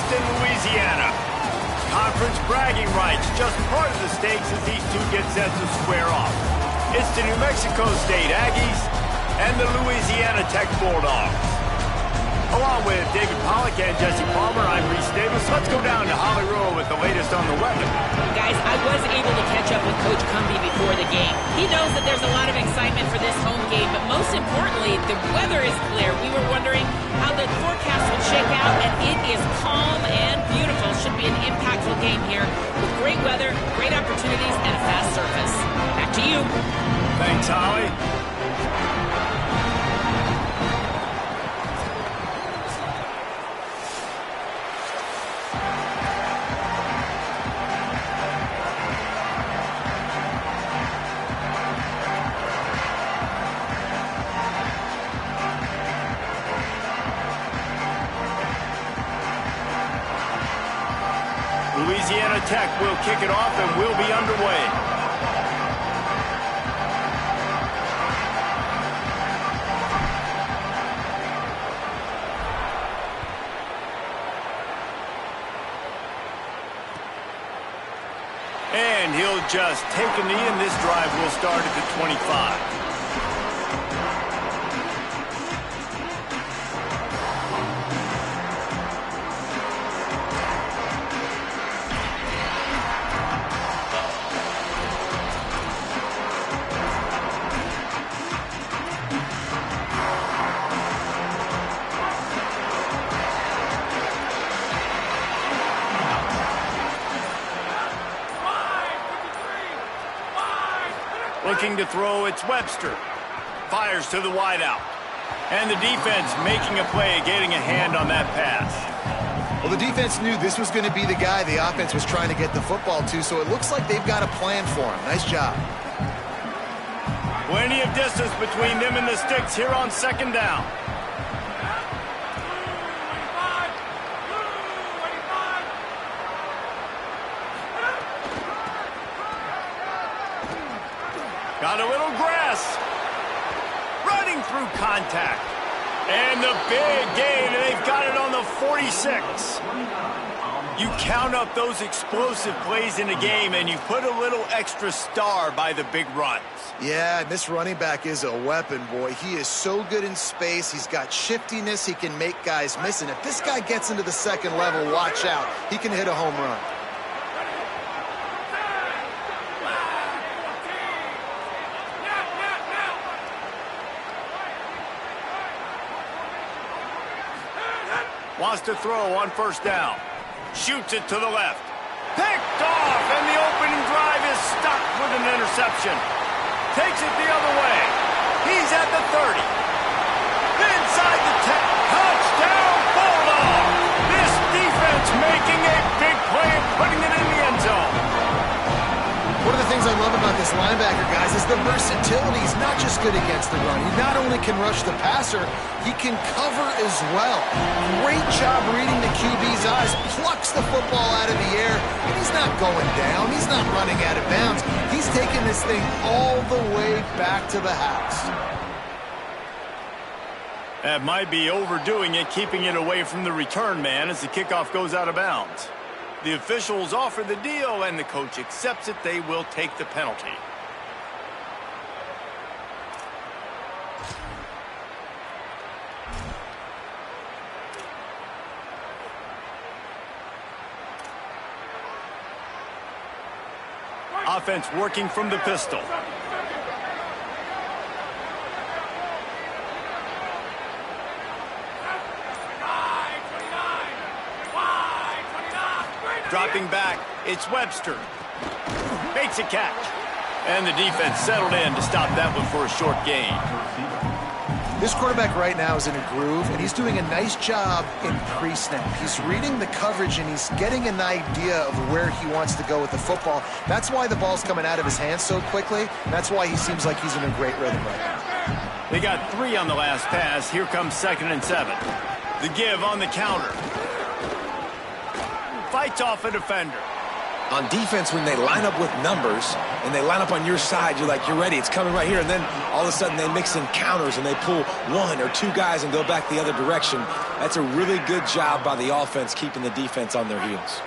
Easton, Louisiana. Conference bragging rights, just part of the stakes as these two get set to square off. It's the New Mexico State Aggies and the Louisiana Tech Bulldogs. Along with David Pollack and Jesse Palmer, I'm Reese Davis. Let's go down to Hollywood with the latest on the weather. Guys, I was able to catch up with Coach Cumbie before the game. He knows that there's a lot of excitement for this home game, but most importantly, the weather is clear. We were wondering how the forecast would shake out, and it is calm and beautiful. Should be an impactful game here with great weather, great opportunities, and a fast surface. Back to you. Thanks, Holly. Louisiana Tech will kick it off and will be underway. And he'll just take a knee, and this drive will start at the 25. Looking to throw, it's Webster. Fires to the wideout. And the defense making a play, getting a hand on that pass. Well, the defense knew this was going to be the guy the offense was trying to get the football to, so it looks like they've got a plan for him. Nice job. Plenty of distance between them and the sticks here on second down. Got a little grass. Running through contact. And the big gain, and they've got it on the 46. You count up those explosive plays in a game, and you put a little extra star by the big runs. Yeah, this running back is a weapon, boy. He is so good in space. He's got shiftiness. He can make guys miss. And if this guy gets into the second level, watch out. He can hit a home run. Wants to throw on first down. Shoots it to the left. Picked off, and the opening drive is stuck with an interception. Takes it the other way. He's at the 30. Inside the 10. Touchdown, Bulldog! This defense making a big play and putting it in the end zone. One of the things I love about this linebacker, guys, is the versatility. He's not just good against the run. He not only can rush the passer, he can cover as well. Great job reading the QB's eyes. Plucks the football out of the air, and he's not going down. He's not running out of bounds. He's taking this thing all the way back to the house. That might be overdoing it, keeping it away from the return man as the kickoff goes out of bounds. The officials offer the deal, and the coach accepts it. They will take the penalty. Offense working from the pistol. Dropping back, it's Webster. Makes a catch. And the defense settled in to stop that one for a short gain. This quarterback right now is in a groove, and he's doing a nice job in pre-snap. He's reading the coverage, and he's getting an idea of where he wants to go with the football. That's why the ball's coming out of his hands so quickly. That's why he seems like he's in a great rhythm right now. They got 3 on the last pass. Here comes 2nd and 7. The give on the counter. Fights off a defender. On defense, when they line up with numbers and they line up on your side, you're like, you're ready, it's coming right here. And then all of a sudden they mix in counters and they pull one or two guys and go back the other direction. That's a really good job by the offense keeping the defense on their heels.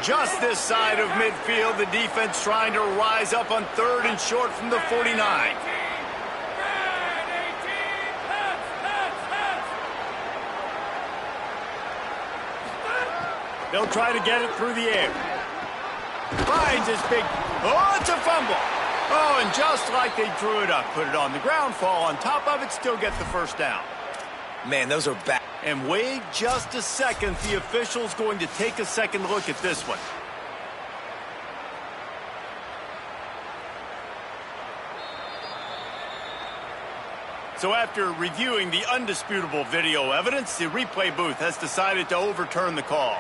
Just this side of midfield, the defense trying to rise up on 3rd and short from the 49. They'll try to get it through the air. Finds his big... Oh, it's a fumble. Oh, and just like they drew it up, put it on the ground, fall on top of it, still get the first down. Man, those are bad. And wait just a second. The official's going to take a second look at this one. So after reviewing the undisputable video evidence, the replay booth has decided to overturn the call.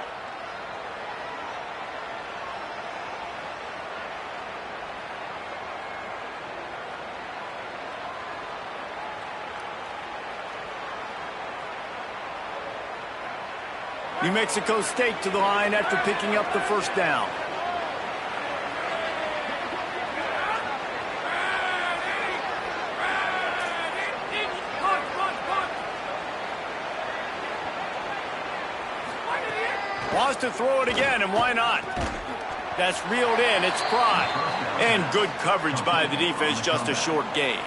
New Mexico State to the line after picking up the first down. Wants to throw it again, and why not? That's reeled in, it's Pride. And good coverage by the defense, just a short gain.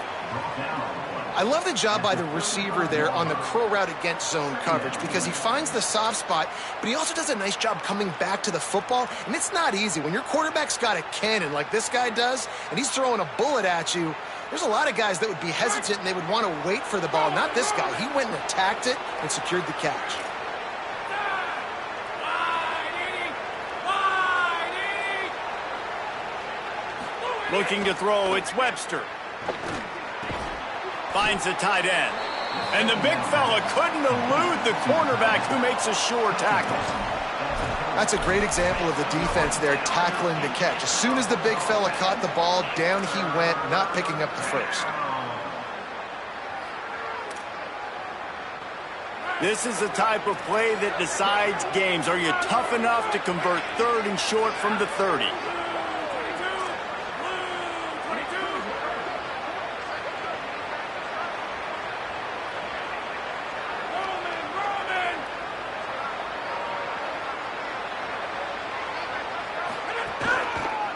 I love the job by the receiver there on the curl route against zone coverage because he finds the soft spot, but he also does a nice job coming back to the football, and it's not easy. When your quarterback's got a cannon like this guy does, and he's throwing a bullet at you, there's a lot of guys that would be hesitant and they would want to wait for the ball. Not this guy. He went and attacked it and secured the catch. Looking to throw, it's Webster. Finds the tight end. And the big fella couldn't elude the cornerback who makes a sure tackle. That's a great example of the defense there tackling the catch. As soon as the big fella caught the ball, down he went, not picking up the first. This is the type of play that decides games. Are you tough enough to convert 3rd and short from the 30?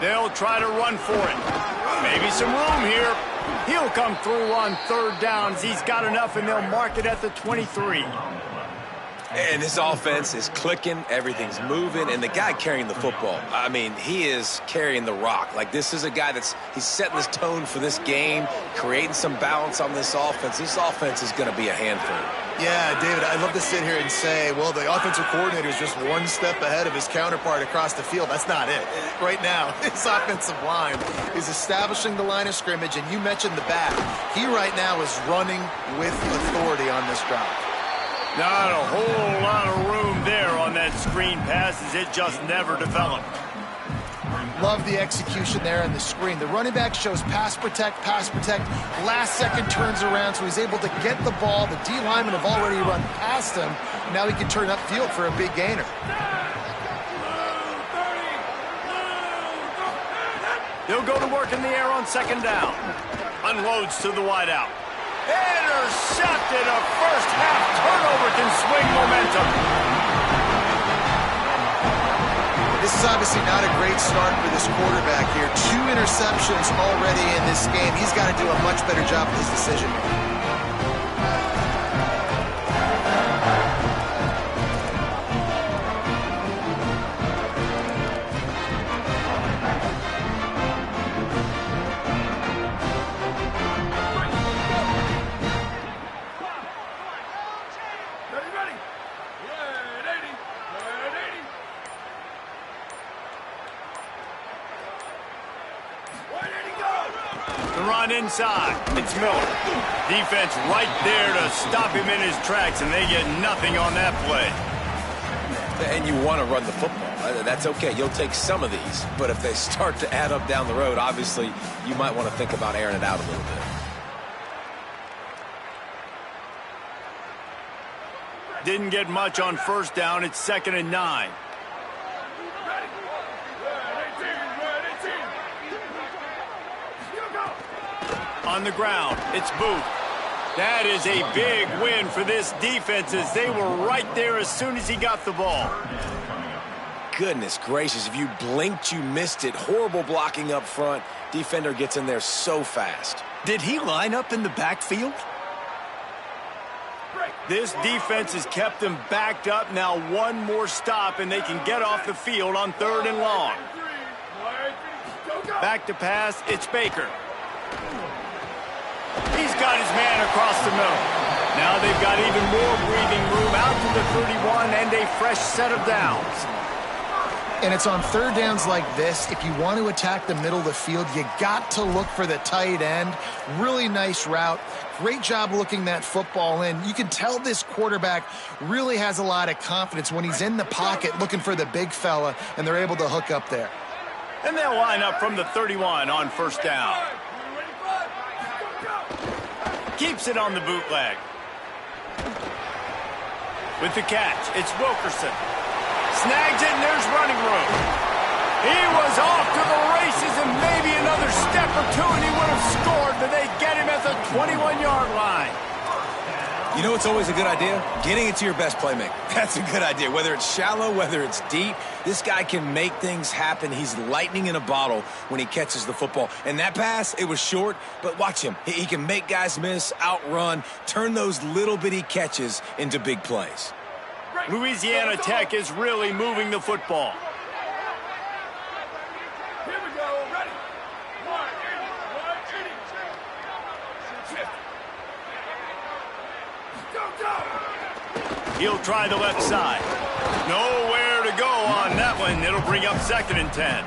They'll try to run for it. Maybe some room here. He'll come through on 3rd downs. He's got enough, and they'll mark it at the 23. And this offense is clicking, everything's moving, and the guy carrying the football, I mean, he is carrying the rock. Like, this is a guy he's setting this tone for this game, creating some balance on this offense. This offense is going to be a handful. Yeah, David, I'd love to sit here and say, well, the offensive coordinator is just one step ahead of his counterpart across the field. That's not it. Right now, his offensive line is establishing the line of scrimmage, and you mentioned the back. He right now is running with authority on this drive. Not a whole lot of room there on that screen pass as it just never developed. Love the execution there on the screen. The running back shows pass protect, last second turns around, so he's able to get the ball. The D linemen have already run past him. Now he can turn upfield for a big gainer. They'll go to work in the air on 2nd down. Unloads to the wideout. Intercepted. A first half turnover can swing momentum. This is obviously not a great start for this quarterback here. 2 interceptions already in this game. He's got to do a much better job with his decision. Inside, it's Miller. Defense right there to stop him in his tracks, and they get nothing on that play. And you want to run the football. That's okay. You'll take some of these. But if they start to add up down the road, obviously, you might want to think about airing it out a little bit. Didn't get much on 1st down. It's 2nd and 9. On the ground, it's Booth. That is a big win for this defense as they were right there as soon as he got the ball. Goodness gracious, if you blinked, you missed it. Horrible blocking up front. Defender gets in there so fast. Did he line up in the backfield? This defense has kept them backed up. Now one more stop, and they can get off the field on 3rd and long. Back to pass, it's Baker. He's got his man across the middle. Now they've got even more breathing room out to the 31 and a fresh set of downs. And it's on 3rd downs like this. If you want to attack the middle of the field, you got to look for the tight end. Really nice route. Great job looking that football in. You can tell this quarterback really has a lot of confidence when he's in the pocket looking for the big fella, and they're able to hook up there. And they'll line up from the 31 on 1st down. Keeps it on the bootleg. With the catch, it's Wilkerson. Snags it, and there's running room. He was off to the races, and maybe another step or two, and he would have scored, but they get him at the 21-yard line. You know what's always a good idea? Getting it to your best playmaker. That's a good idea. Whether it's shallow, whether it's deep, this guy can make things happen. He's lightning in a bottle when he catches the football. And that pass, it was short, but watch him. He can make guys miss, outrun, turn those little bitty catches into big plays. Louisiana Tech is really moving the football. Here we go, ready. He'll try the left side. Nowhere to go on that one. It'll bring up 2nd and 10.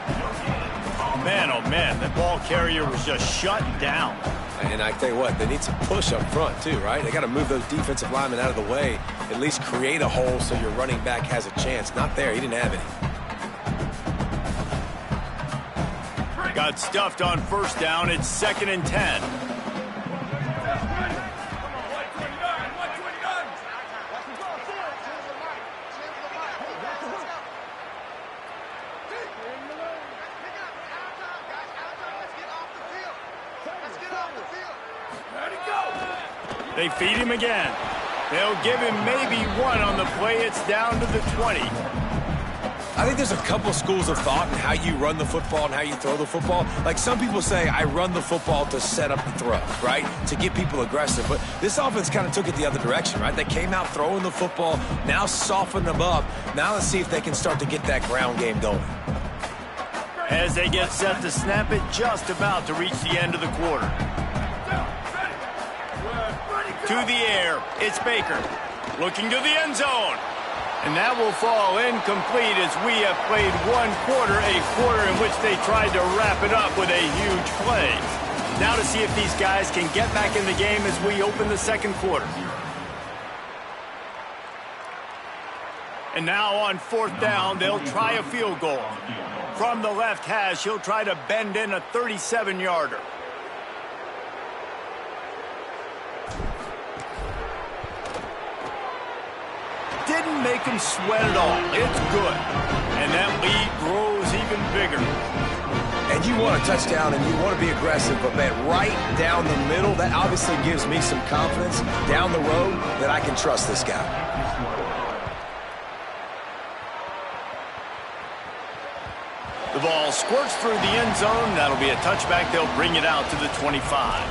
Man, oh man, the ball carrier was just shut down. And I tell you what, they need some push up front too, right? They got to move those defensive linemen out of the way, at least create a hole so your running back has a chance. Not there. He didn't have any. Got stuffed on 1st down. It's 2nd and 10. They feed him again. They'll give him maybe one on the play. It's down to the 20. I think there's a couple schools of thought in how you run the football and how you throw the football. Like some people say, I run the football to set up the throw, right? To get people aggressive. But this offense kind of took it the other direction, right? They came out throwing the football, now softened them up. Now let's see if they can start to get that ground game going. As they get set to snap it, just about to reach the end of the quarter. To the air, it's Baker. Looking to the end zone. And that will fall incomplete as we have played one quarter, a quarter in which they tried to wrap it up with a huge play. Now to see if these guys can get back in the game as we open the 2nd quarter. And now on 4th down, they'll try a field goal. From the left hash, he'll try to bend in a 37-yarder. Didn't make him sweat at all. It's good. And that lead grows even bigger. And you want a touchdown and you want to be aggressive, but man, right down the middle, that obviously gives me some confidence down the road that I can trust this guy. The ball squirts through the end zone. That'll be a touchback. They'll bring it out to the 25.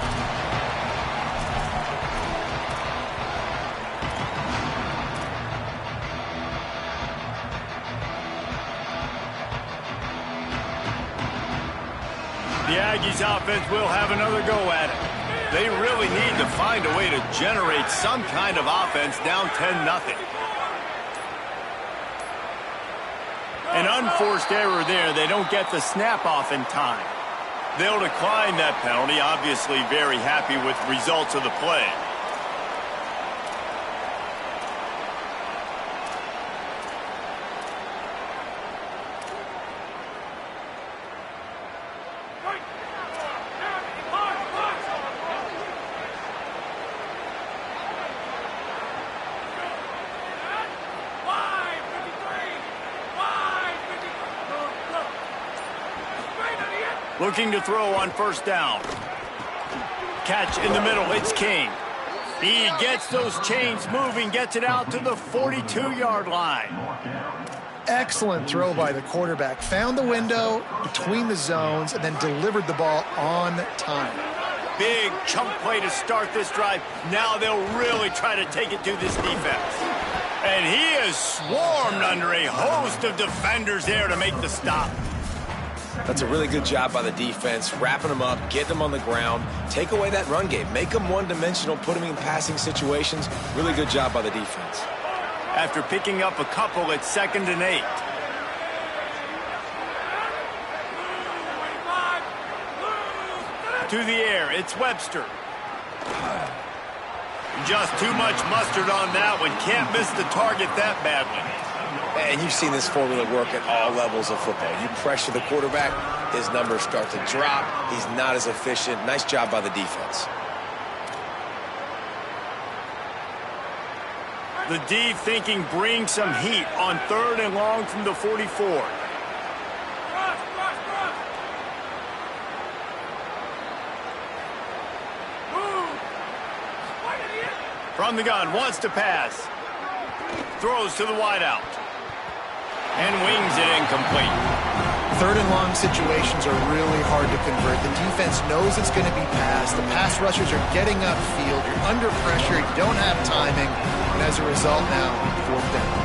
The Aggies offense will have another go at it. They really need to find a way to generate some kind of offense down 10-0. An unforced error there. They don't get the snap off in time. They'll decline that penalty. Obviously very happy with the results of the play. Looking to throw on 1st down. catch in the middle. It's King. He gets those chains moving, gets it out to the 42-yard line. Excellent throw by the quarterback. Found the window between the zones and then delivered the ball on time. Big chunk play to start this drive. Now they'll really try to take it to this defense. And he is swarmed under a host of defenders there to make the stop. That's a really good job by the defense, wrapping them up, getting them on the ground, take away that run game, make them one-dimensional, put them in passing situations. Really good job by the defense. After picking up a couple, it's 2nd and 8. To the air, it's Webster. Just too much mustard on that one. Can't miss the target that badly. And you've seen this formula work at all levels of football. You pressure the quarterback, his numbers start to drop. He's not as efficient. Nice job by the defense. The D thinking bring some heat on 3rd and long from the 44. From the gun, wants to pass. Throws to the wideout. And wings it incomplete. 3rd and long situations are really hard to convert. The defense knows it's going to be passed. The pass rushers are getting upfield. You're under pressure. You don't have timing. And as a result now, 4th down.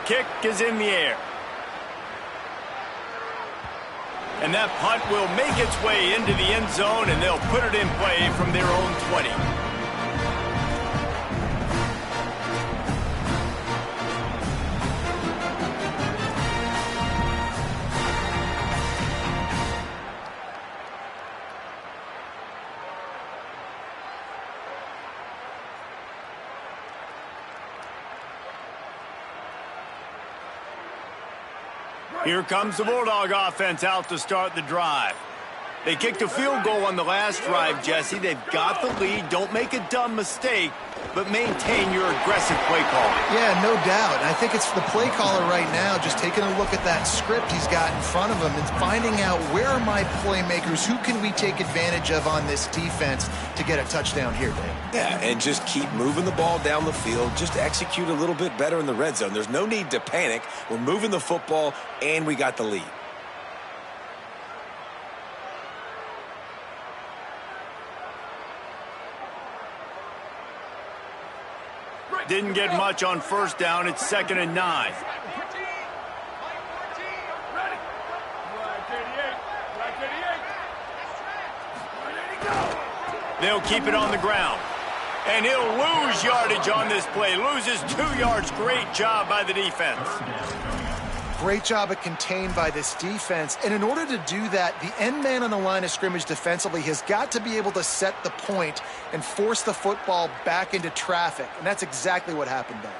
Kick is in the air. And that punt will make its way into the end zone, and they'll put it in play from their own 20. Here comes the Bulldog offense out to start the drive. They kicked a field goal on the last drive, Jesse. They've got the lead. Don't make a dumb mistake, but maintain your aggressive play calling. Yeah, no doubt. And I think it's the play caller right now just taking a look at that script he's got in front of him and finding out where are my playmakers, who can we take advantage of on this defense to get a touchdown here, Dave. Yeah, and just keep moving the ball down the field. Just execute a little bit better in the red zone. There's no need to panic. We're moving the football, and we got the lead. Didn't get much on 1st down. It's 2nd and 9. They'll keep it on the ground. And he'll lose yardage on this play. Loses 2 yards. Great job by the defense. Great job at contained by this defense. And in order to do that, the end man on the line of scrimmage defensively has got to be able to set the point and force the football back into traffic. And that's exactly what happened there.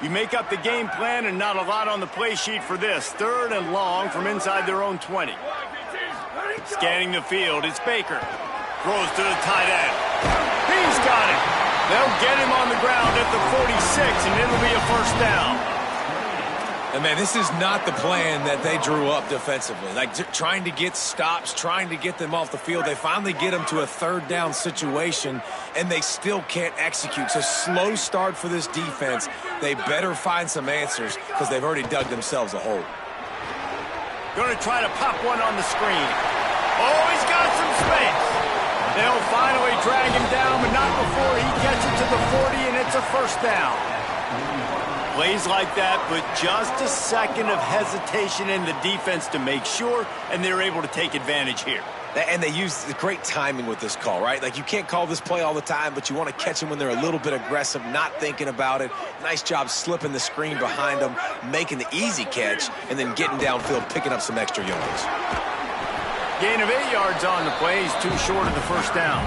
You make up the game plan and not a lot on the play sheet for this. 3rd and long from inside their own 20. Scanning the field, it's Baker. Throws to the tight end. He's got it. They'll get him on the ground at the 46, and it'll be a 1st down. And, man, this is not the plan that they drew up defensively. Like, trying to get stops, trying to get them off the field. They finally get them to a 3rd down situation, and they still can't execute. It's a slow start for this defense. They better find some answers because they've already dug themselves a hole. Going to try to pop one on the screen. Oh, he's got some space. They'll finally drag him down, but not before he gets it to the 40, and it's a 1st down. Plays like that, but just a second of hesitation in the defense to make sure, and they're able to take advantage here. And they use the great timing with this call, right? Like, you can't call this play all the time, but you want to catch them when they're a little bit aggressive, not thinking about it. Nice job slipping the screen behind them, making the easy catch, and then getting downfield, picking up some extra yards. Gain of 8 yards on the play. He's too short of the 1st down.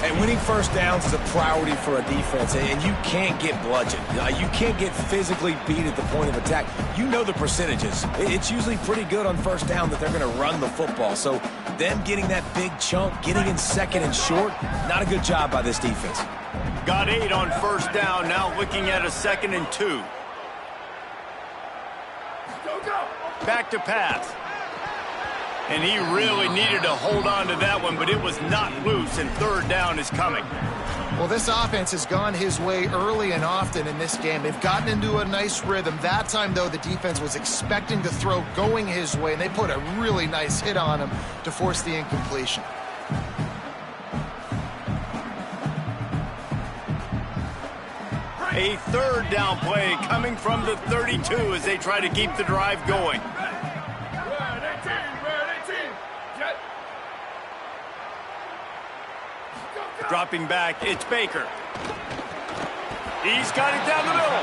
And winning 1st downs is a priority for a defense, and you can't get bludgeoned. You can't get physically beat at the point of attack. You know the percentages. It's usually pretty good on 1st down that they're going to run the football. So them getting that big chunk, getting in 2nd and short, not a good job by this defense. Got 8 on first down, now looking at a 2nd and 2. Back to pass. And he really needed to hold on to that one, but it was not loose, and 3rd down is coming. Well, this offense has gone his way early and often in this game. They've gotten into a nice rhythm. That time, though, the defense was expecting to throw going his way, and they put a really nice hit on him to force the incompletion. A 3rd down play coming from the 32 as they try to keep the drive going. Dropping back, it's Baker. He's got it down the middle.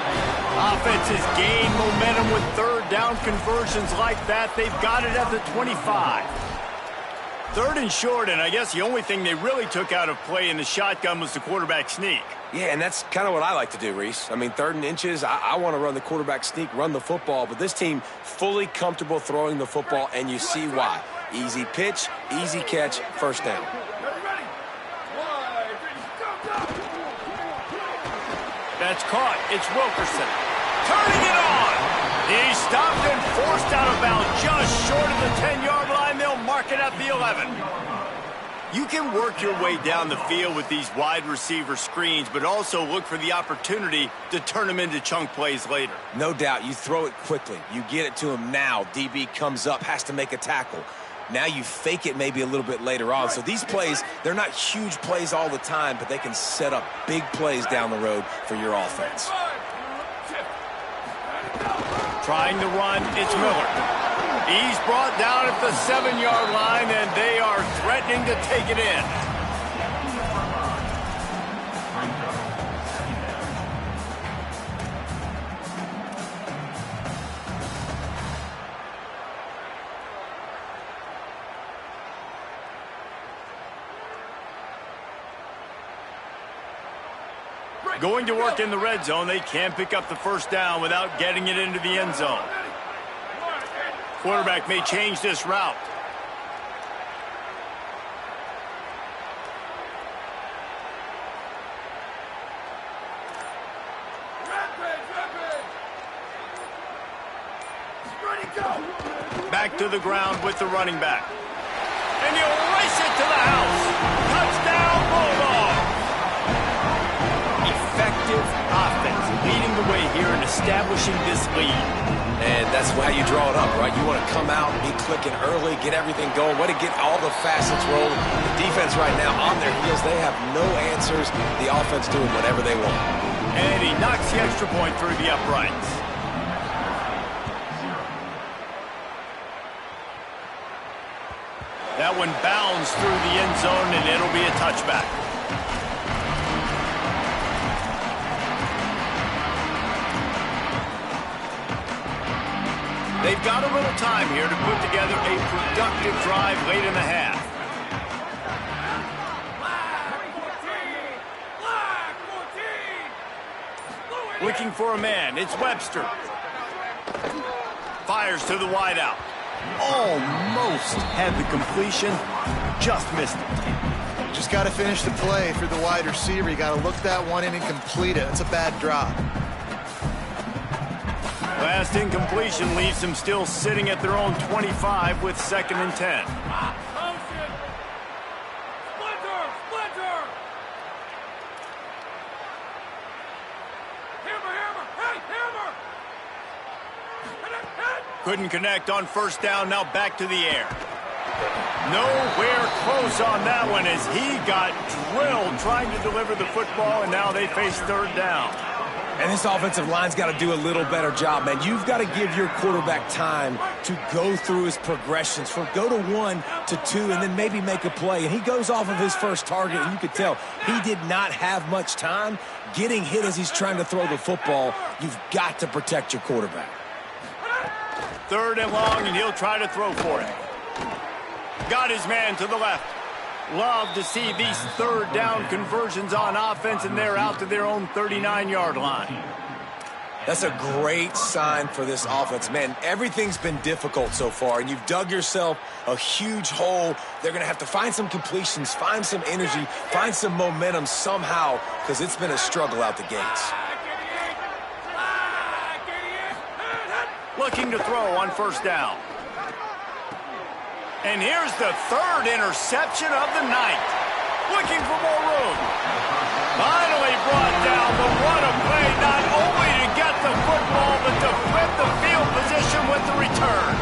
Offense has gained momentum with 3rd down conversions like that. They've got it at the 25. 3rd and short, and I guess the only thing they really took out of play in the shotgun was the quarterback sneak. Yeah, and that's kind of what I like to do, Reese. I mean, 3rd and inches, I want to run the quarterback sneak, run the football, but this team fully comfortable throwing the football, and you see why. Easy pitch, easy catch, 1st down. That's caught. It's Wilkerson. Turning it on. He's stopped and forced out of bounds just short of the 10-yard line. They'll mark it at the 11. You can work your way down the field with these wide receiver screens, but also look for the opportunity to turn them into chunk plays later. No doubt. You throw it quickly. You get it to him now. DB comes up, has to make a tackle. Now you fake it maybe a little bit later on. So these plays, they're not huge plays all the time, but they can set up big plays down the road for your offense. Trying to run, it's Miller. He's brought down at the 7-yard line, and they are threatening to take it in. Going to work in the red zone, they can't pick up the 1st down without getting it into the end zone. Quarterback may change this route. Back to the ground with the running back. And he'll race it to the house. Touchdown, Bulldogs! Effective offense leading the way here and establishing this lead. And that's how you draw it up, right? You want to come out, be clicking early, get everything going, way to get all the facets rolling. The defense right now on their heels, they have no answers. The offense doing whatever they want. And he knocks the extra point through the uprights. That one bounds through the end zone, and it'll be a touchback. They've got a little time here to put together a productive drive late in the half. Looking for a man. It's Webster. Fires to the wideout. Almost had the completion. Just missed it. Just got to finish the play for the wide receiver. You got to look that one in and complete it. It's a bad drop. Last incompletion leaves them still sitting at their own 25 with 2nd and 10. Couldn't connect on 1st down, now back to the air. Nowhere close on that one as he got drilled trying to deliver the football, and now they face 3rd down. And this offensive line's got to do a little better job, man. You've got to give your quarterback time to go through his progressions, from go to 1 to 2, and then maybe make a play. And he goes off of his first target, and you could tell he did not have much time getting hit as he's trying to throw the football. You've got to protect your quarterback. 3rd and long, and he'll try to throw for it. Got his man to the left. Love to see these 3rd down conversions on offense, and they're out to their own 39-yard line. That's a great sign for this offense. Man, everything's been difficult so far, and you've dug yourself a huge hole. They're going to have to find some completions, find some energy, find some momentum somehow, because it's been a struggle out the gates. Looking to throw on first down. And here's the third interception of the night. Looking for more room. Finally brought down, but what a play, not only to get the football, but to flip the field position with the return.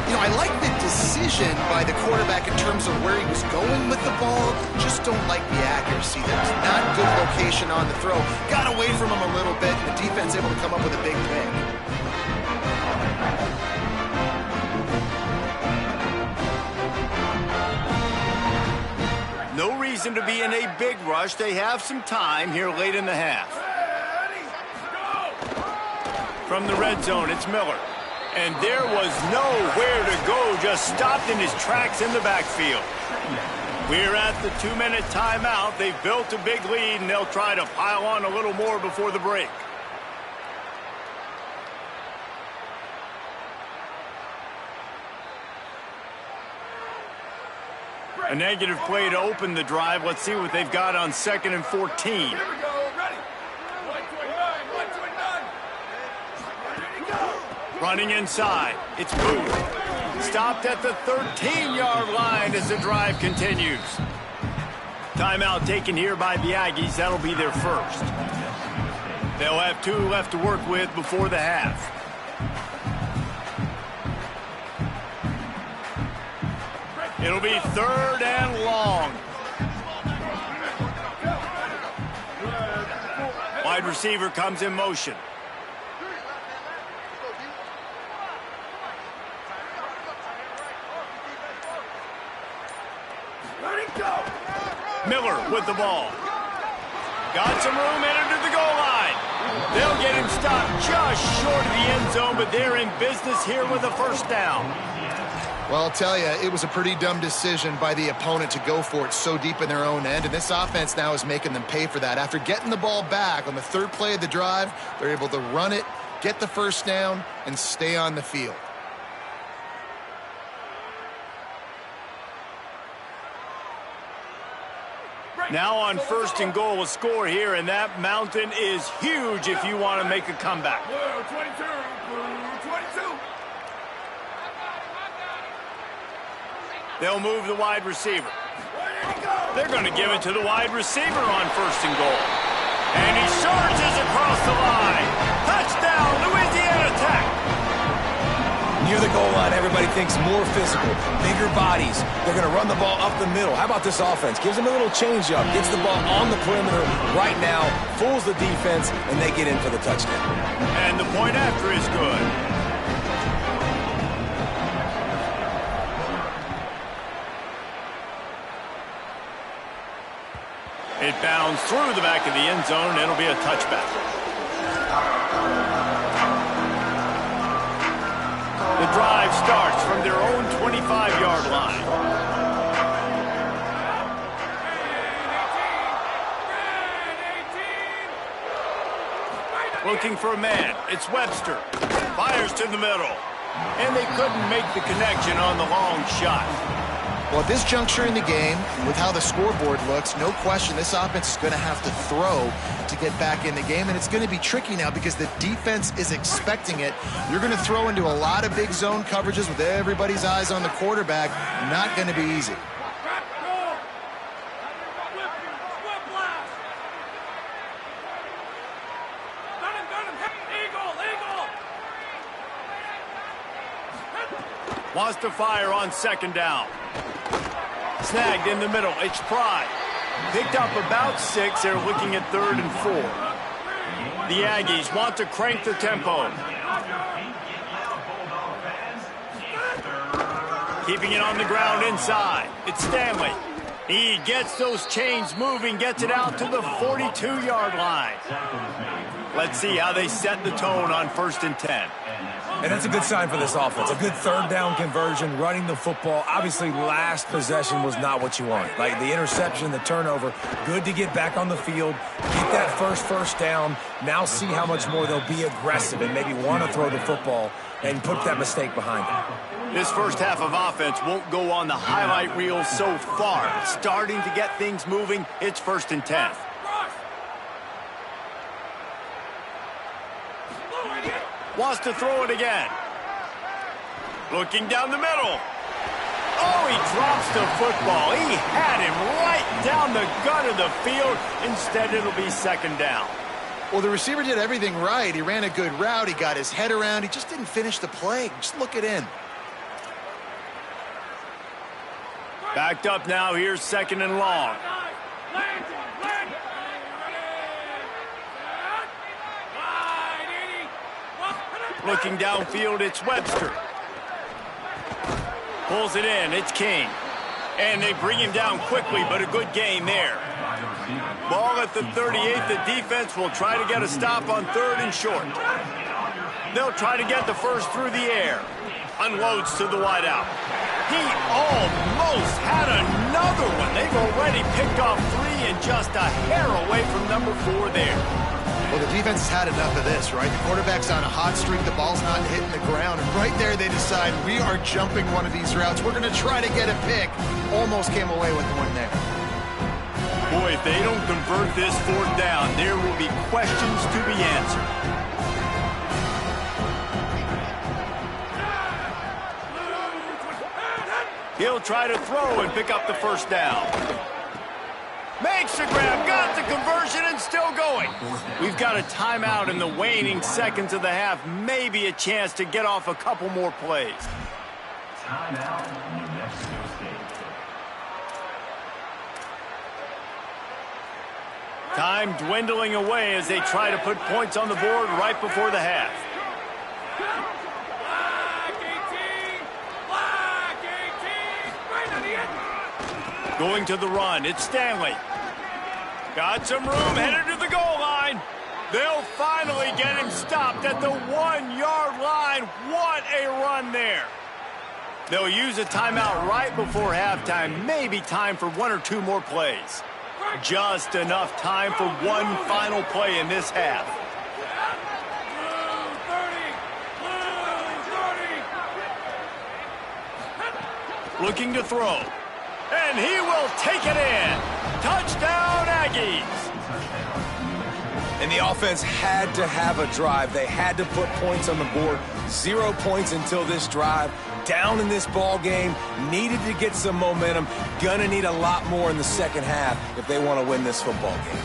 You know, I like the decision by the quarterback in terms of where he was going with the ball. Just don't like the accuracy. There's not good location on the throw. Got away from him a little bit. The defense able to come up with a big pick. No reason to be in a big rush. They have some time here late in the half. From the red zone, it's Miller. And there was nowhere to go, just stopped in his tracks in the backfield. We're at the 2-minute timeout. They've built a big lead, and they'll try to pile on a little more before the break. A negative play to open the drive. Let's see what they've got on 2nd and 14. Here we go. Ready. 129. Running inside. It's Booth. Stopped at the 13-yard line as the drive continues. Timeout taken here by the Aggies. That'll be their first. They'll have 2 left to work with before the half. It'll be 3rd and long. Wide receiver comes in motion. Miller with the ball. Got some room, entered to the goal line. They'll get him stopped just short of the end zone, but they're in business here with a first down. Well, I'll tell you, it was a pretty dumb decision by the opponent to go for it so deep in their own end, and this offense now is making them pay for that. After getting the ball back on the 3rd play of the drive, they're able to run it, get the first down, and stay on the field. Now on 1st and goal, a score here, and that mountain is huge if you want to make a comeback. 22. They'll move the wide receiver. They're going to give it to the wide receiver on 1st and goal. And he surges across the line. Touchdown, Louisiana Tech. Near the goal line, everybody thinks more physical, bigger bodies. They're going to run the ball up the middle. How about this offense? Gives them a little change-up, gets the ball on the perimeter right now, fools the defense, and they get in for the touchdown. And the point after is good. It bounds through the back of the end zone, and it'll be a touchback. The drive starts from their own 25-yard line. Looking for a man. It's Webster. Fires to the middle. And they couldn't make the connection on the long shot. Well, at this juncture in the game, with how the scoreboard looks, no question this offense is going to have to throw to get back in the game, and it's going to be tricky now because the defense is expecting it. You're going to throw into a lot of big zone coverages with everybody's eyes on the quarterback. Not going to be easy. Wants to fire on 2nd down. Snagged in the middle. It's Pride. Picked up about 6. They're looking at 3rd and 4. The Aggies want to crank the tempo. Keeping it on the ground inside. It's Stanley. He gets those chains moving, gets it out to the 42-yard line. Let's see how they set the tone on 1st and 10. And that's a good sign for this offense. A good third down conversion, running the football. Obviously, last possession was not what you want. Like the interception, the turnover, good to get back on the field, get that first down. Now see how much more they'll be aggressive and maybe want to throw the football and put that mistake behind them. This first half of offense won't go on the highlight reel so far. Starting to get things moving. It's 1st and 10. Wants to throw it again. Looking down the middle. Oh, he drops the football. He had him right down the gut of the field. Instead, it'll be 2nd down. Well, the receiver did everything right. He ran a good route. He got his head around. He just didn't finish the play. Just look it in. Backed up now. Here's 2nd and long. Looking downfield, it's Webster. Pulls it in, it's King. And they bring him down quickly, but a good gain there. Ball at the 38, the defense will try to get a stop on 3rd and short. They'll try to get the first through the air. Unloads to the wideout. He almost had another one. They've already picked off 3 and just a hair away from number 4 there. Well, the defense has had enough of this, right? The quarterback's on a hot streak. The ball's not hitting the ground. And right there, they decide, we are jumping one of these routes. We're going to try to get a pick. Almost came away with one there. Boy, if they don't convert this 4th down, there will be questions to be answered. He'll try to throw and pick up the 1st down. Makes the grab, got the conversion, and still going. We've got a timeout in the waning seconds of the half. Maybe a chance to get off a couple more plays. Timeout, New Mexico State. Time dwindling away as they try to put points on the board right before the half. Going to the run, it's Stanley. Got some room, headed to the goal line. They'll finally get him stopped at the 1-yard line. What a run there. They'll use a timeout right before halftime. Maybe time for 1 or 2 more plays. Just enough time for one final play in this half. Looking to throw. And he will take it in. Touchdown, Aggies. And the offense had to have a drive. They had to put points on the board. 0 points until this drive. Down in this ball game. Needed to get some momentum. Gonna need a lot more in the second half if they want to win this football game.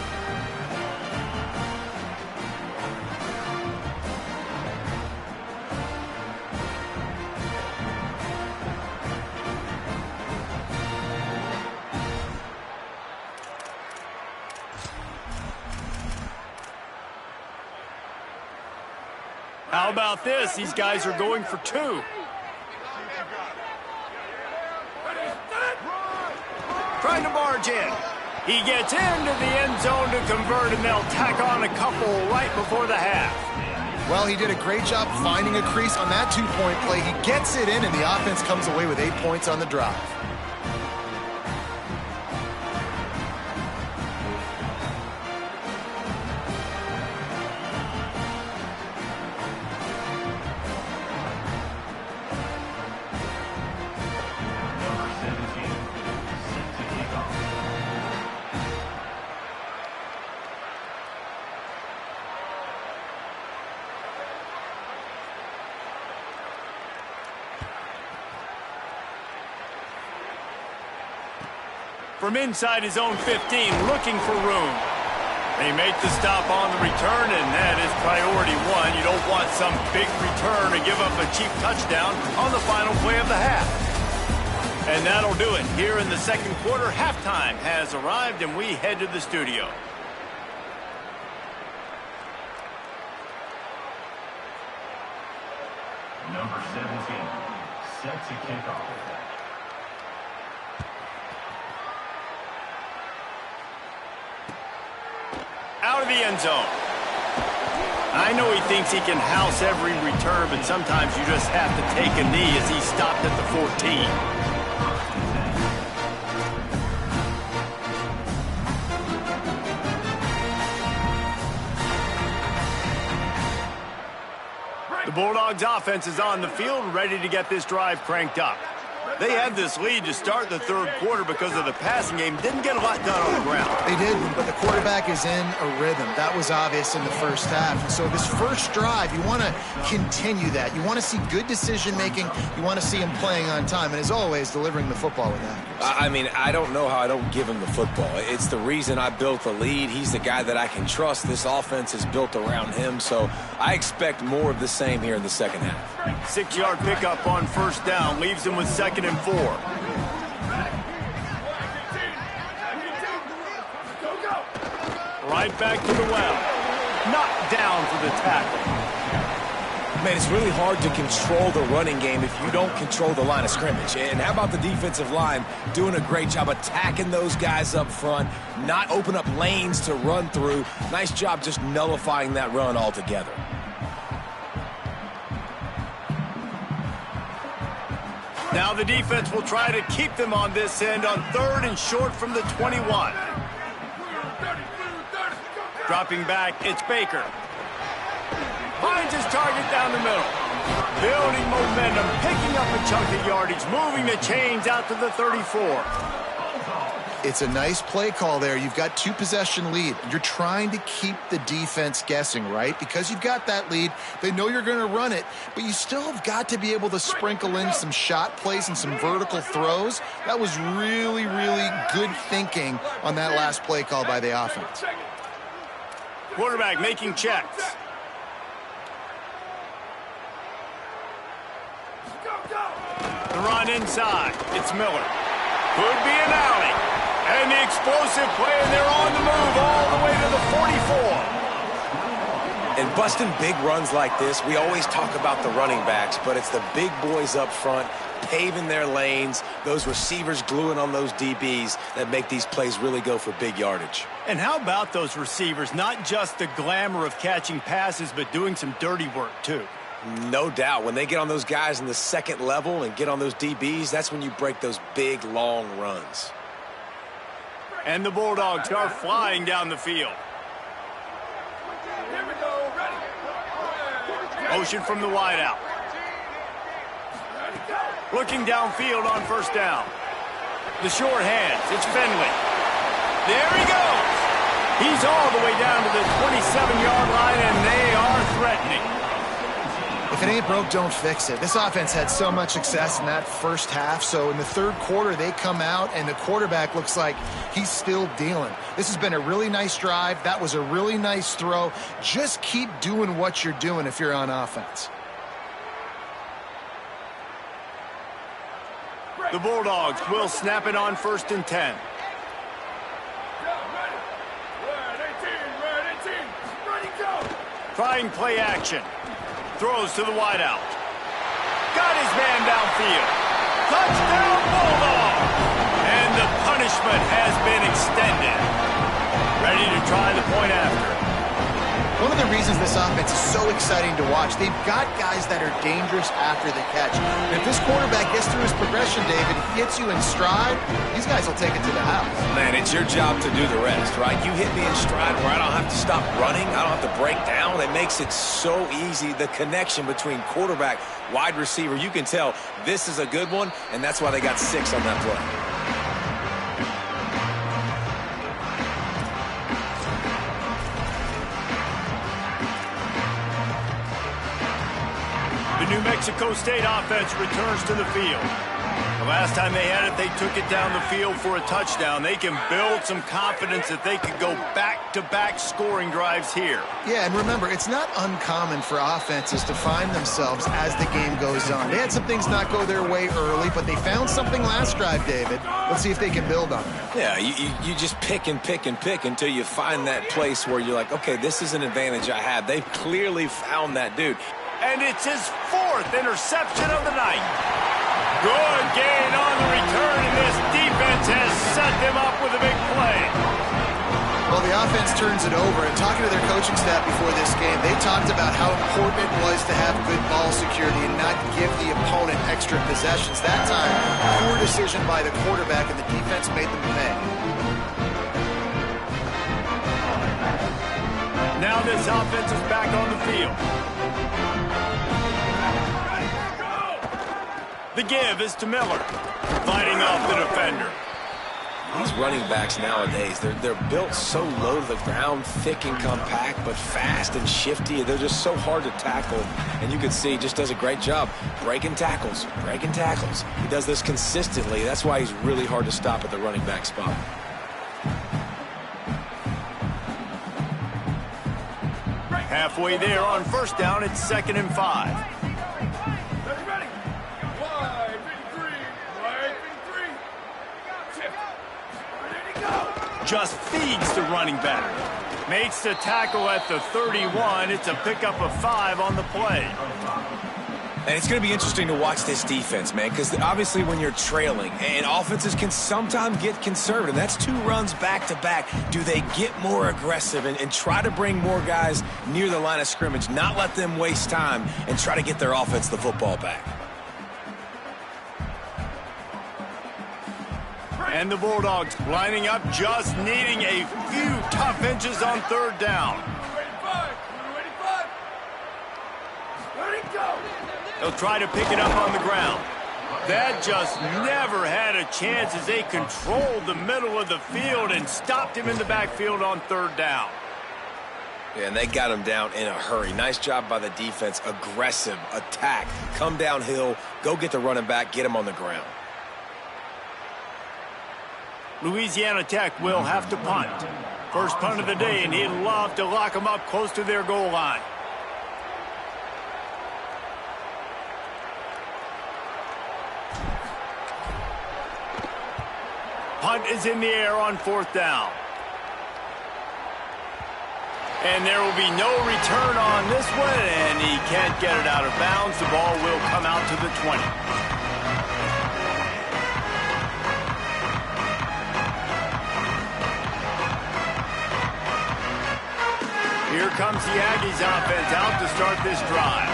How about this? These guys are going for 2. Trying to barge in. He gets into the end zone to convert, and they'll tack on a couple right before the half. Well, he did a great job finding a crease on that 2-point play. He gets it in, and the offense comes away with 8 points on the drive. From inside his own 15, looking for room. They make the stop on the return, and that is priority 1. You don't want some big return to give up a cheap touchdown on the final play of the half. And that'll do it. Here in the second quarter, halftime has arrived, and we head to the studio. Number 17, set to kick off. Out of the end zone. I know he thinks he can house every return, but sometimes you just have to take a knee as he stopped at the 14. The Bulldogs offense is on the field, ready to get this drive cranked up. They had this lead to start the third quarter because of the passing game. Didn't get a lot done on the ground. They didn't, but the quarterback is in a rhythm. That was obvious in the first half. And so this first drive, you want to continue that. You want to see good decision-making. You want to see him playing on time. And as always, delivering the football with accuracy. I mean, I don't know how I don't give him the football. It's the reason I built the lead. He's the guy that I can trust. This offense is built around him. So I expect more of the same here in the second half. 6-yard pickup on first down leaves him with 2nd and 4. Right back to the well. Knocked down for the tackle. Man, it's really hard to control the running game if you don't control the line of scrimmage. And how about the defensive line doing a great job attacking those guys up front, not open up lanes to run through. Nice job just nullifying that run altogether. Now the defense will try to keep them on this end on 3rd and short from the 21. Dropping back, it's Baker. Finds his target down the middle. Building momentum, picking up a chunk of yardage, moving the chains out to the 34. It's a nice play call there. You've got 2-possession lead. You're trying to keep the defense guessing, right? Because you've got that lead. They know you're going to run it, but you still have got to be able to sprinkle in some shot plays and some vertical throws. That was really, really good thinking on that last play call by the offense. Quarterback making checks. The run inside. It's Miller. Could be an alley. And the explosive play, and they're on the move all the way to the 44. And busting big runs like this, we always talk about the running backs, but it's the big boys up front paving their lanes, those receivers gluing on those DBs that make these plays really go for big yardage. And how about those receivers? Not just the glamour of catching passes, but doing some dirty work, too. No doubt. When they get on those guys in the second level and get on those DBs, that's when you break those big, long runs. And the Bulldogs are flying down the field. Motion from the wideout. Looking downfield on first down. The short hands. It's Finley. There he goes. He's all the way down to the 27-yard line, and they are threatening. If it ain't broke, don't fix it. This offense had so much success in that first half, so in the third quarter, they come out, and the quarterback looks like he's still dealing. This has been a really nice drive. That was a really nice throw. Just keep doing what you're doing if you're on offense. The Bulldogs will snap it on 1st and 10. Trying play action. Throws to the wideout. Got his man downfield. Touchdown, Bulldog! And the punishment has been extended. Ready to try the point after. One of the reasons this offense is so exciting to watch, they've got guys that are dangerous after the catch. And if this quarterback gets through his progression, David, hits you in stride, these guys will take it to the house. Man, it's your job to do the rest, right? You hit me in stride where I don't have to stop running. I don't have to break down. It makes it so easy. The connection between quarterback, wide receiver, you can tell this is a good one, and that's why they got 6 on that play. The New Mexico State offense returns to the field. The last time they had it, they took it down the field for a touchdown. They can build some confidence that they could go back-to-back scoring drives here. Yeah, and remember, it's not uncommon for offenses to find themselves as the game goes on. They had some things not go their way early, but they found something last drive, David. Let's see if they can build on it. Yeah, you just pick and pick and pick until you find that place where you're like, okay, this is an advantage I have. They've clearly found that dude. And it's his 4th interception of the night. Good gain on the return, and this defense has set them up with a big play. Well, the offense turns it over, and talking to their coaching staff before this game, they talked about how important it was to have good ball security and not give the opponent extra possessions. That time, poor decision by the quarterback, and the defense made them pay. Now this offense is back on the field. The give is to Miller, fighting off the defender. These running backs nowadays, they're built so low to the ground, thick and compact, but fast and shifty. They're just so hard to tackle. And you can see he just does a great job breaking tackles, breaking tackles. He does this consistently. That's why he's really hard to stop at the running back spot. Halfway there on first down, it's 2nd and 5. Just feeds the running back. Makes the tackle at the 31. It's a pickup of 5 on the play. And it's going to be interesting to watch this defense, man, because obviously when you're trailing, and offenses can sometimes get conservative. That's 2 runs back-to-back. Do they get more aggressive and try to bring more guys near the line of scrimmage, not let them waste time, and try to get their offense the football back? And the Bulldogs lining up, just needing a few tough inches on 3rd down. They'll try to pick it up on the ground. That just never had a chance as they controlled the middle of the field and stopped him in the backfield on 3rd down. Yeah, and they got him down in a hurry. Nice job by the defense. Aggressive attack. Come downhill, go get the running back, get him on the ground. Louisiana Tech will have to punt. First punt of the day, and he'd love to lock them up close to their goal line. Punt is in the air on 4th down. And there will be no return on this one, and he can't get it out of bounds. The ball will come out to the 20. Here comes the Aggies offense out to start this drive.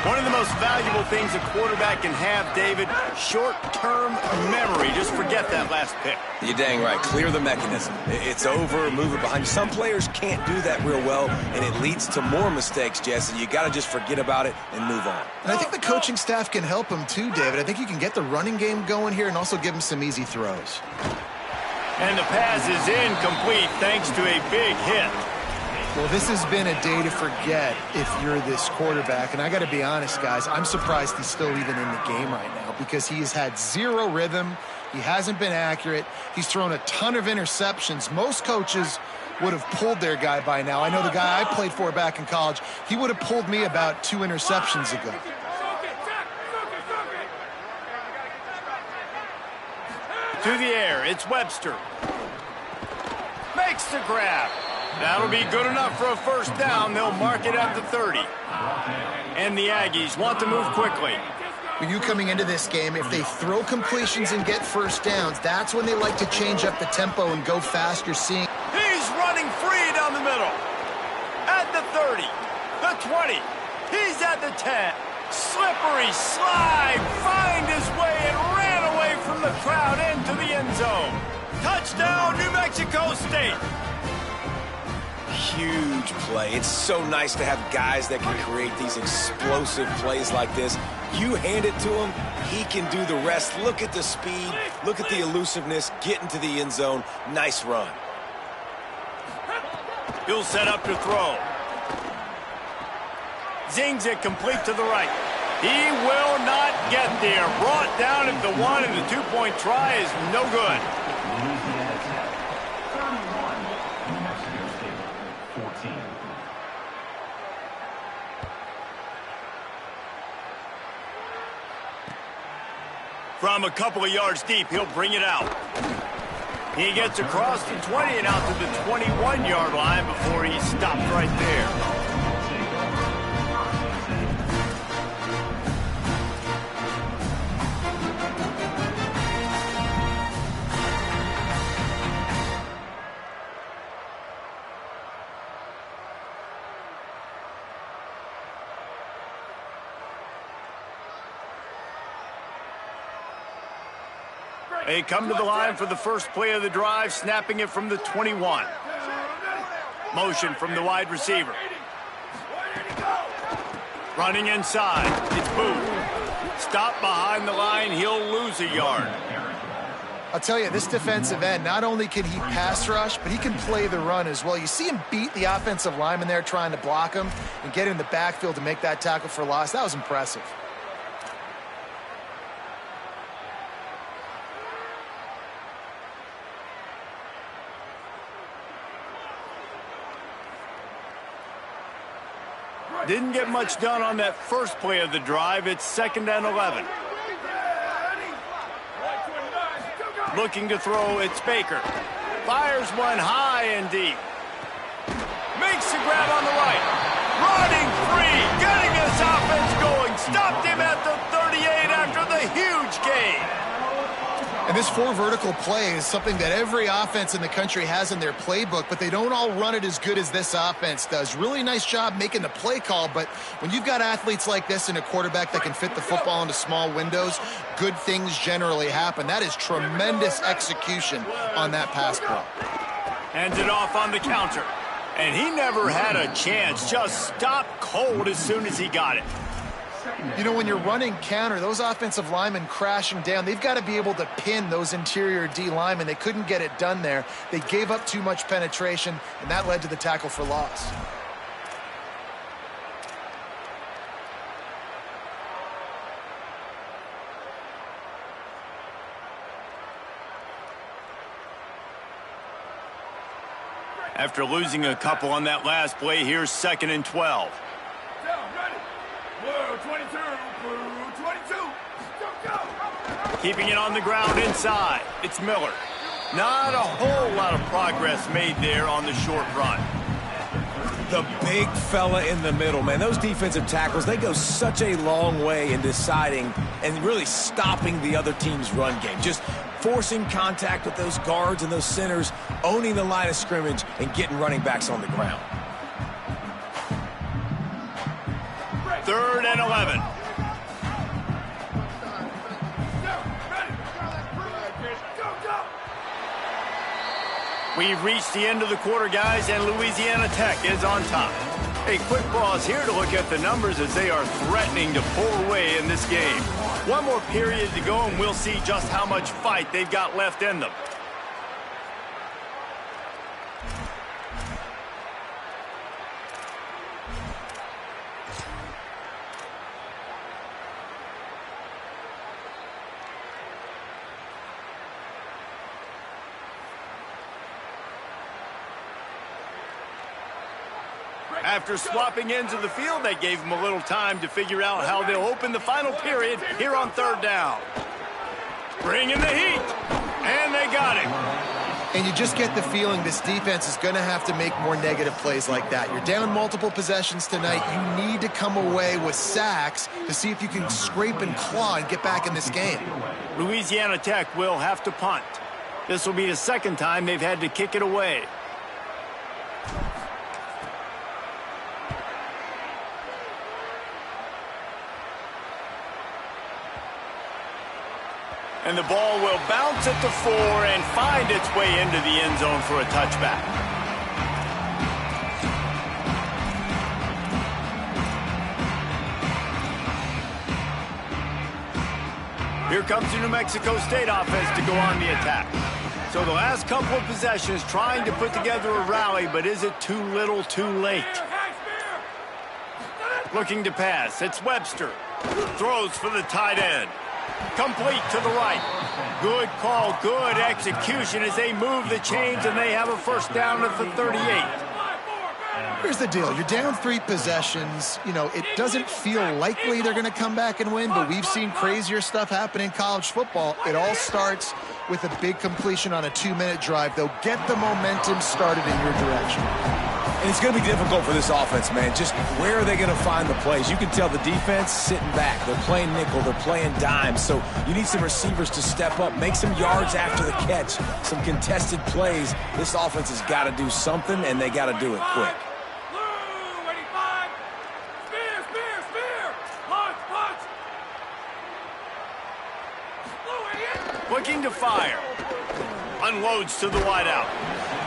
One of the most valuable things a quarterback can have, David, short-term memory. Just forget that last pick. You're dang right. Clear the mechanism. It's over, move it behind you. Some players can't do that real well, and it leads to more mistakes, Jesse. You got to just forget about it and move on. And I think the coaching staff can help him too, David. I think you can get the running game going here and also give him some easy throws. And the pass is incomplete thanks to a big hit. Well, this has been a day to forget if you're this quarterback. And I got to be honest, guys, I'm surprised he's still even in the game right now because he has had zero rhythm. He hasn't been accurate. He's thrown a ton of interceptions. Most coaches would have pulled their guy by now. I know the guy I played for back in college, he would have pulled me about 2 interceptions ago. To the air, it's Webster. Makes the grab. That'll be good enough for a first down. They'll mark it at the 30. And the Aggies want to move quickly. For you coming into this game, if they throw completions and get first downs, that's when they like to change up the tempo and go fast. You're seeing. He's running free down the middle. At the 30, the 20. He's at the 10. Slippery slide, find his way and ran away from the crowd into the end zone. Touchdown, New Mexico State. Huge play. It's so nice to have guys that can create these explosive plays like this. You hand it to him, he can do the rest. Look at the speed, look at the elusiveness, get into the end zone. Nice run. He'll set up to throw. Zings it complete to the right. He will not get there. Brought down at the 1, and the 2-point try is no good. Louisiana Tech, 31, New Mexico State, 14. From a couple of yards deep, he'll bring it out. He gets across the 20 and out to the 21-yard line before he stopped right there. They come to the line for the first play of the drive, snapping it from the 21. Motion from the wide receiver. Running inside. It's Booth. Stop behind the line. He'll lose a yard. I'll tell you, this defensive end, not only can he pass rush, but he can play the run as well. You see him beat the offensive lineman there trying to block him and get in the backfield to make that tackle for loss. That was impressive. Didn't get much done on that first play of the drive. It's 2nd and 11. Looking to throw, it's Baker. Fires one high and deep. Makes the grab on the right. Running free, getting his offense going. Stopped him at the 38 after the huge gain. And this 4 vertical play is something that every offense in the country has in their playbook, but they don't all run it as good as this offense does. Really nice job making the play call, but when you've got athletes like this and a quarterback that can fit the football into small windows, good things generally happen. That is tremendous execution on that pass play. Hands it off on the counter. And he never had a chance. Just stopped cold as soon as he got it. You know, when you're running counter, those offensive linemen crashing down, they've got to be able to pin those interior D linemen. They couldn't get it done there. They gave up too much penetration, and that led to the tackle for loss. After losing a couple on that last play, here's 2nd and 12. Keeping it on the ground inside. It's Miller. Not a whole lot of progress made there on the short run. The big fella in the middle, man. Those defensive tackles, they go such a long way in deciding and really stopping the other team's run game. Just forcing contact with those guards and those centers, owning the line of scrimmage, and getting running backs on the ground. 3rd and 11. We've reached the end of the quarter, guys, and Louisiana Tech is on top. A quick pause here to look at the numbers as they are threatening to pull away in this game. One more period to go, and we'll see just how much fight they've got left in them. After swapping ends of the field, they gave them a little time to figure out how they'll open the final period here on 3rd down. Bring in the heat, and they got him. And you just get the feeling this defense is going to have to make more negative plays like that. You're down multiple possessions tonight. You need to come away with sacks to see if you can scrape and claw and get back in this game. Louisiana Tech will have to punt. This will be the 2nd time they've had to kick it away. And the ball will bounce at the 4 and find its way into the end zone for a touchback. Here comes the New Mexico State offense to go on the attack. So the last couple of possessions trying to put together a rally, but is it too little too late? Looking to pass, it's Webster. Throws for the tight end. Complete to the right. Good call, good execution as they move the chains and they have a first down at the 38. Here's the deal. You're down 3 possessions. You know, it doesn't feel likely they're going to come back and win, but we've seen crazier stuff happen in college football. It all starts with a big completion on a 2-minute drive. They'll get the momentum started in your direction. And it's going to be difficult for this offense, man. Just where are they going to find the plays? You can tell the defense sitting back. They're playing nickel. They're playing dime. So you need some receivers to step up, make some yards after the catch, some contested plays. This offense has got to do something, and they got to do it quick. Looking to fire. Unloads to the wideout.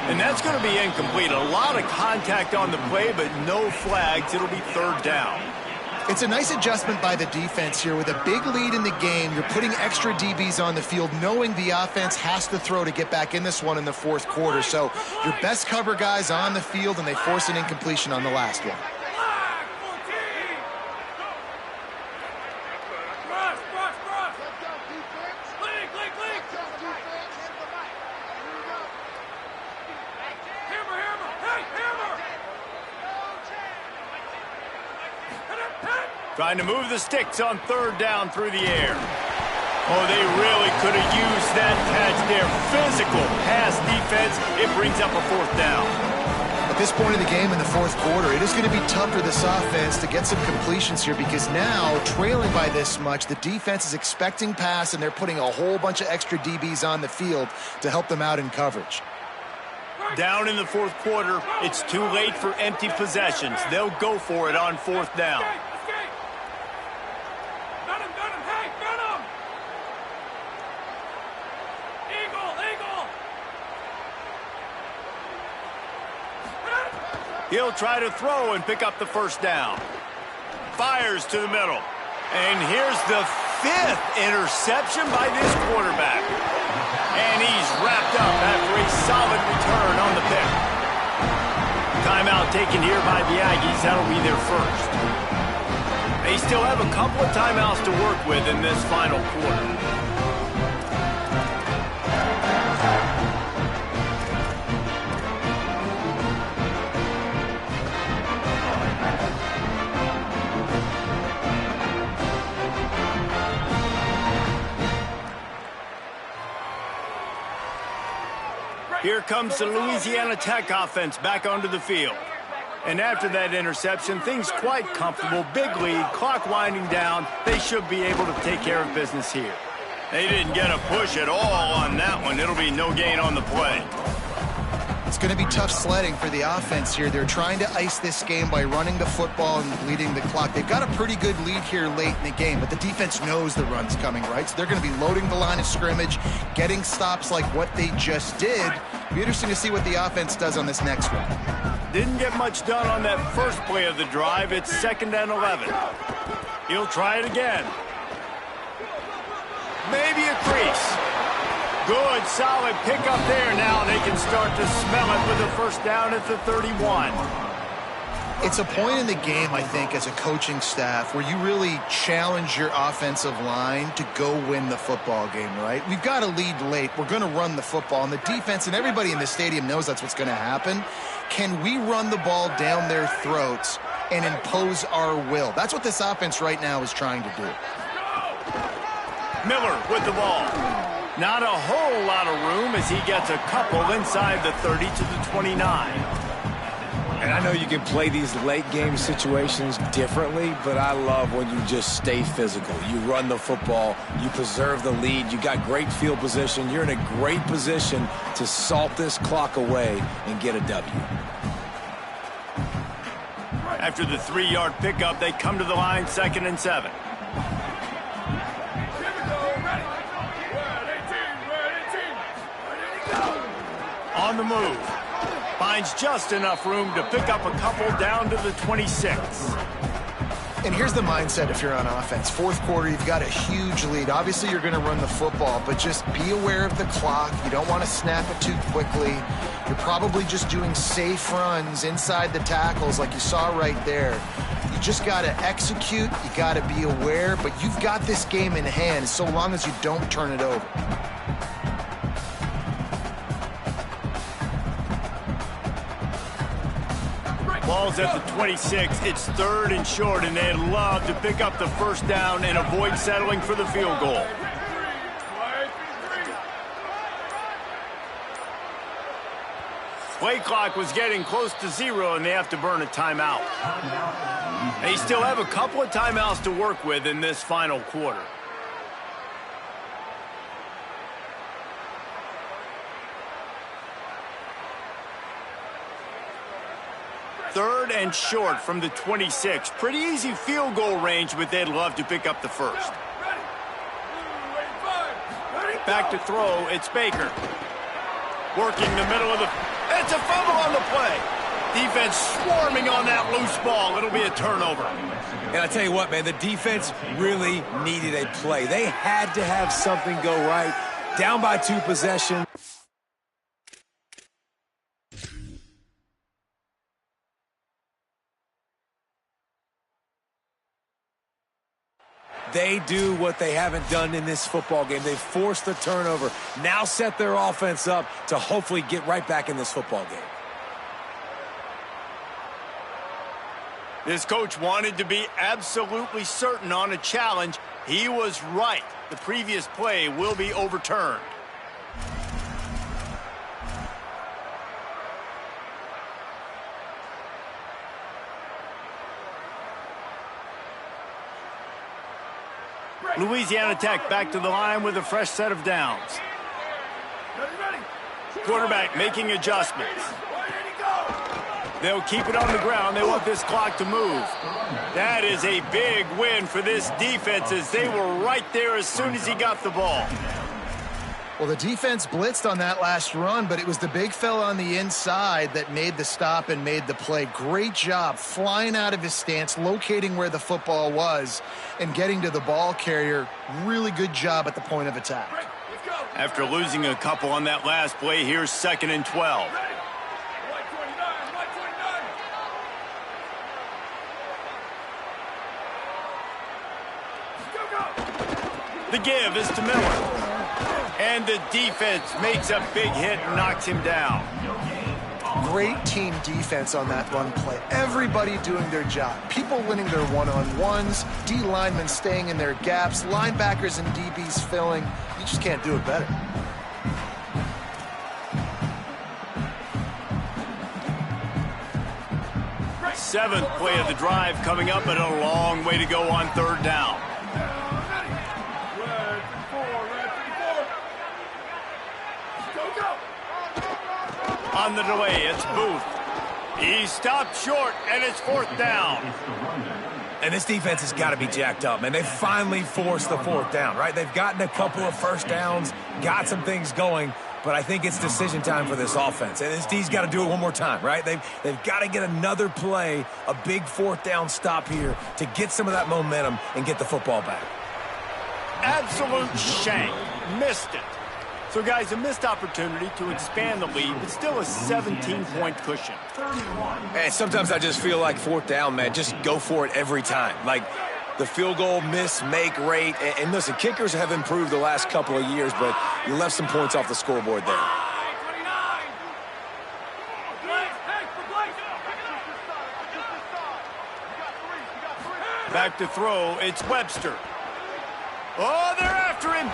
And that's going to be incomplete. A lot of contact on the play, but no flags. It'll be third down. It's a nice adjustment by the defense here. With a big lead in the game, you're putting extra DBs on the field, knowing the offense has to throw to get back in this one in the fourth quarter. So your best cover guys on the field, and they force an incompletion on the last one. Trying to move the sticks on third down through the air. Oh, they really could have used that catch there. Physical pass defense. It brings up a fourth down. At this point of the game in the fourth quarter, it is going to be tough for this offense to get some completions here, because now, trailing by this much, the defense is expecting pass, and they're putting a whole bunch of extra DBs on the field to help them out in coverage. Down in the fourth quarter, it's too late for empty possessions. They'll go for it on fourth down. He'll try to throw and pick up the first down. Fires to the middle. And here's the 5th interception by this quarterback. And he's wrapped up after a solid return on the pick. Timeout taken here by the Aggies. That'll be their first. They still have a couple of timeouts to work with in this final quarter. Here comes the Louisiana Tech offense back onto the field. And after that interception, things quite comfortable. Big lead, clock winding down. They should be able to take care of business here. They didn't get a push at all on that one. It'll be no gain on the play. It's going to be tough sledding for the offense here. They're trying to ice this game by running the football and leading the clock. They've got a pretty good lead here late in the game, but the defense knows the run's coming, right? So they're going to be loading the line of scrimmage, getting stops like what they just did. It'll be interesting to see what the offense does on this next one. Didn't get much done on that first play of the drive. It's 2nd and 11. He'll try it again. Maybe a crease. Good, solid pickup there now. They can start to smell it with a first down at the 31. It's a point in the game, I think, as a coaching staff where you really challenge your offensive line to go win the football game, right? We've got a lead late. We're going to run the football. And the defense and everybody in the stadium knows that's what's going to happen. Can we run the ball down their throats and impose our will? That's what this offense right now is trying to do. Miller with the ball. Not a whole lot of room as he gets a couple inside the 30 to the 29. And I know you can play these late game situations differently, but I love when you just stay physical. You run the football, you preserve the lead, you got great field position, you're in a great position to salt this clock away and get a W. After the 3-yard pickup, they come to the line, 2nd and 7. On the move. Finds just enough room to pick up a couple down to the 26. And here's the mindset if you're on offense. Fourth quarter, you've got a huge lead. Obviously, you're going to run the football, but just be aware of the clock. You don't want to snap it too quickly. You're probably just doing safe runs inside the tackles like you saw right there. You just got to execute. You got to be aware, but you've got this game in hand so long as you don't turn it over. Ball's at the 26. It's 3rd and short, and they'd love to pick up the first down and avoid settling for the field goal. Play clock was getting close to 0, and they have to burn a timeout. They still have a couple of timeouts to work with in this final quarter. Third and short from the 26. Pretty easy field goal range, but they'd love to pick up the first. Back to throw, it's Baker. Working the middle of the... It's a fumble on the play. Defense swarming on that loose ball. It'll be a turnover. And I tell you what, man, the defense really needed a play. They had to have something go right. Down by 2 possessions. They do what they haven't done in this football game. They forced the turnover, now set their offense up to hopefully get right back in this football game. This coach wanted to be absolutely certain on a challenge. He was right. The previous play will be overturned. Louisiana Tech back to the line with a fresh set of downs. Quarterback making adjustments. They'll keep it on the ground. They want this clock to move. That is a big win for this defense as they were right there as soon as he got the ball. Well, the defense blitzed on that last run, but it was the big fella on the inside that made the stop and made the play. Great job flying out of his stance, locating where the football was, and getting to the ball carrier. Really good job at the point of attack. After losing a couple on that last play, here's 2nd and 12. The give is to Miller. And the defense makes a big hit and knocks him down. Great team defense on that run play. Everybody doing their job. People winning their one-on-ones, D linemen staying in their gaps, linebackers and DBs filling. You just can't do it better. Seventh play of the drive coming up, and a long way to go on 3rd down. On the delay, it's Booth. He stopped short, and it's 4th down. And this defense has got to be jacked up, man. They finally forced the 4th down, right? They've gotten a couple of first downs, got some things going, but I think it's decision time for this offense. And this D's got to do it one more time, right? They've got to get another play, a big 4th down stop here to get some of that momentum and get the football back. Absolute shank. Missed it. So, guys, a missed opportunity to expand the lead, but still a 17-point cushion. And sometimes I just feel like 4th down, man, just go for it every time. Like the field goal miss-make rate. And listen, kickers have improved the last couple of years, but you left some points off the scoreboard there. Back to throw, it's Webster. Oh, they're after him.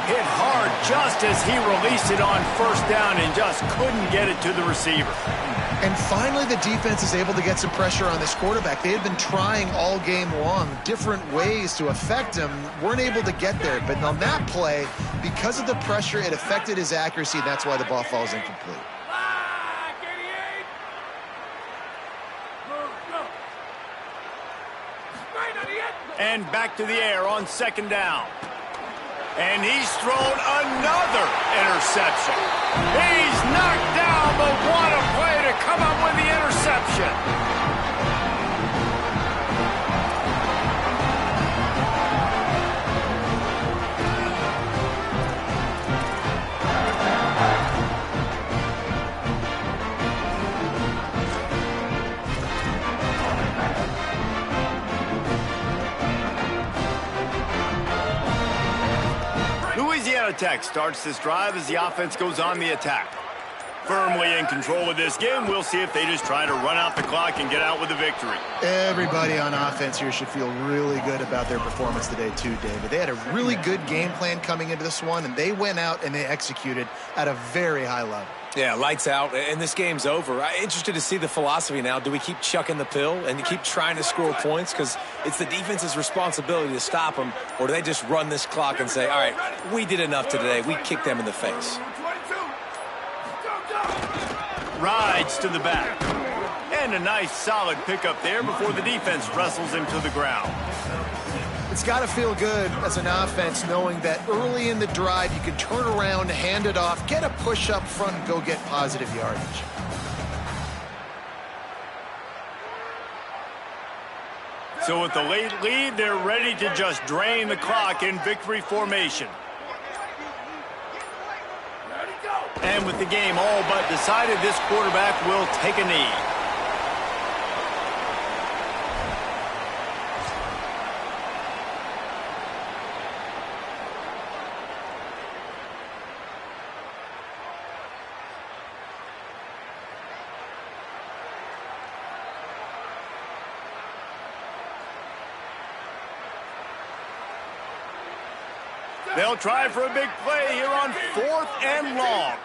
Hit hard just as he released it on 1st down and just couldn't get it to the receiver. And finally, the defense is able to get some pressure on this quarterback. They had been trying all game long different ways to affect him, weren't able to get there. But on that play, because of the pressure, it affected his accuracy, and that's why the ball falls incomplete. And back to the air on 2nd down. And he's thrown another interception. He's knocked down, but what a play to come up with the interception. Louisiana Tech starts this drive as the offense goes on the attack. Firmly in control of this game, we'll see if they just try to run out the clock and get out with a victory. Everybody on offense here should feel really good about their performance today too, David. They had a really good game plan coming into this one, and they went out and they executed at a very high level. Yeah, lights out, and this game's over. I'm interested to see the philosophy now. Do we keep chucking the pill and keep trying to score points? Because it's the defense's responsibility to stop them, or do they just run this clock and say, all right, we did enough today. We kicked them in the face. Rides to the back. And a nice solid pickup there before the defense wrestles him to the ground. It's got to feel good as an offense knowing that early in the drive you can turn around, hand it off, get a push up front, and go get positive yardage. So with the late lead, they're ready to just drain the clock in victory formation. And with the game all but decided, this quarterback will take a knee. They'll try for a big play here on 4th and long.